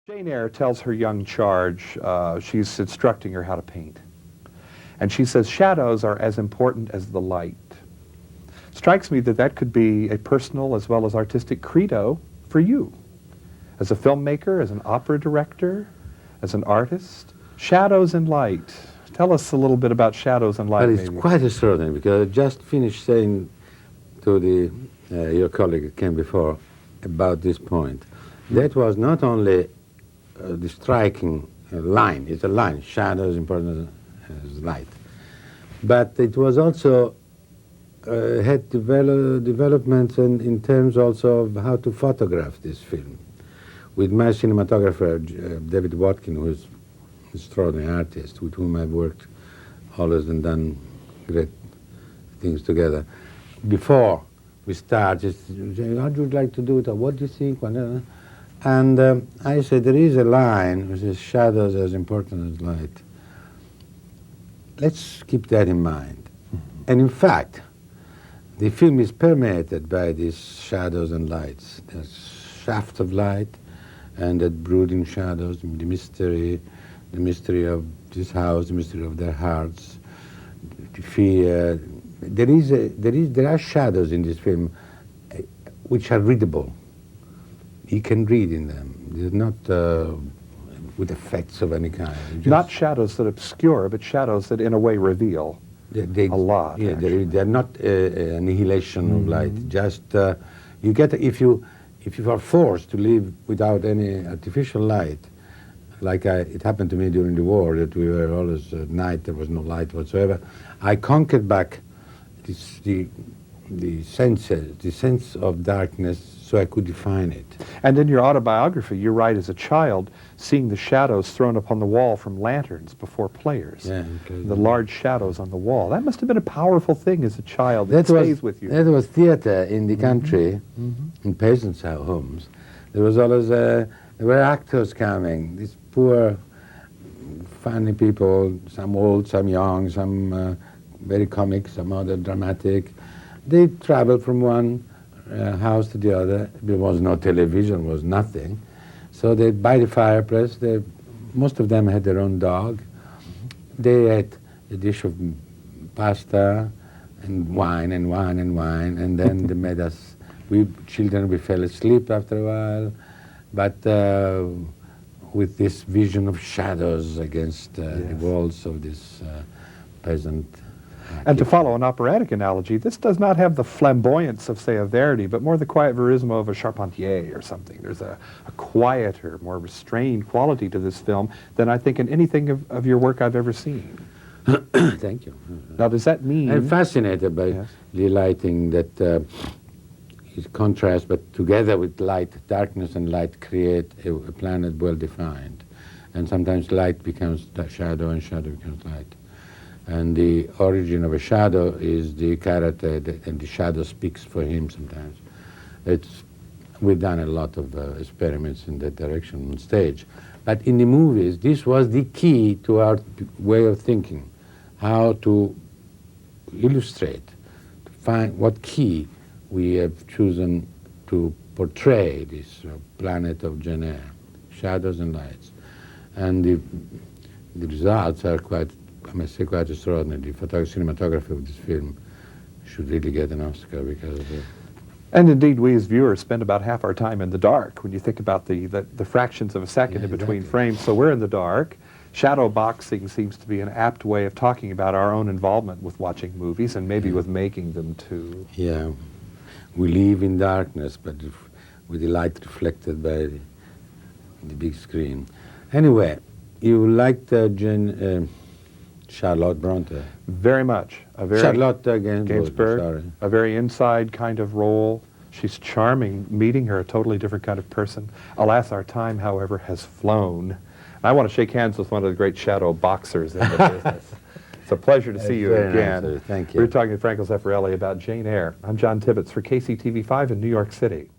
Jane Eyre tells her young charge, she's instructing her how to paint. And she says, shadows are as important as the light. Strikes me that that could be a personal as well as artistic credo for you. As a filmmaker, as an opera director, as an artist. Shadows and light. Tell us a little bit about shadows and light. But it's quite extraordinary, because I just finished saying to your colleague that came before about this point. That was not only the striking line, it's a line, shadow is important as light. But it was also, had developments in terms also of how to photograph this film. With my cinematographer, David Watkin, who is an extraordinary artist, with whom I've worked always and done great things together. Before we start, just say, how would you like to do it, or what do you think? And I said, there is a line which says, shadows as important as light. Let's keep that in mind. And in fact, the film is permeated by these shadows and lights. There's shaft of light and that brooding shadows, the mystery of this house, the mystery of their hearts, the fear. There are shadows in this film which are readable. You can read in them. They're not with effects of any kind. Not shadows that obscure, but shadows that in a way reveal a lot. Yeah, they're not annihilation of light. Just you get, if you are forced to live without any artificial light, like it happened to me during the war, that we were always at night, there was no light whatsoever. I conquered back the sense of darkness, so I could define it. And in your autobiography, you write as a child, seeing the shadows thrown upon the wall from lanterns before players. Yeah, the large shadows on the wall. That must have been a powerful thing as a child. That stays with you. That was theater in the country, in peasants' homes. There was always, there were actors coming, these poor, funny people, some old, some young, some very comic, some other dramatic. They traveled from one house to the other. There was no television, was nothing. So they, by the fireplace, most of them had their own dog. They ate a dish of pasta and wine and wine and wine, and then they made us, we fell asleep after a while, but with this vision of shadows against the walls of this peasant. And to follow an operatic analogy, this does not have the flamboyance of, say, a Verdi, but more the quiet verismo of a Charpentier or something. There's a quieter, more restrained quality to this film than I think in anything of your work I've ever seen. Thank you. Now, does that mean... I'm fascinated by the lighting that is contrast, but together with light, darkness and light create a planet well defined. And sometimes light becomes shadow and shadow becomes light. And the origin of a shadow is the character, and the shadow speaks for him sometimes. We've done a lot of experiments in that direction on stage. But in the movies, this was the key to our way of thinking, how to illustrate, to find what key we have chosen to portray this planet of Jane Eyre, shadows and lights. And the results are quite, I must say, quite extraordinary. The cinematography of this film should really get an Oscar because of it. And indeed, we as viewers spend about half our time in the dark when you think about the fractions of a second in between frames. So we're in the dark. Shadow boxing seems to be an apt way of talking about our own involvement with watching movies and maybe with making them too. Yeah. We live in darkness, but with the light reflected by the big screen. Anyway, you liked Charlotte Bronte? Very much. Charlotte Gainsbourg, sorry. A very inside kind of role. She's charming. Meeting her, a totally different kind of person. Alas, our time, however, has flown. And I want to shake hands with one of the great shadow boxers in the business. It's a pleasure to see you again. Nice, thank you. We're talking to Franco Zeffirelli about Jane Eyre. I'm John Tibbetts for KCTV5 in New York City.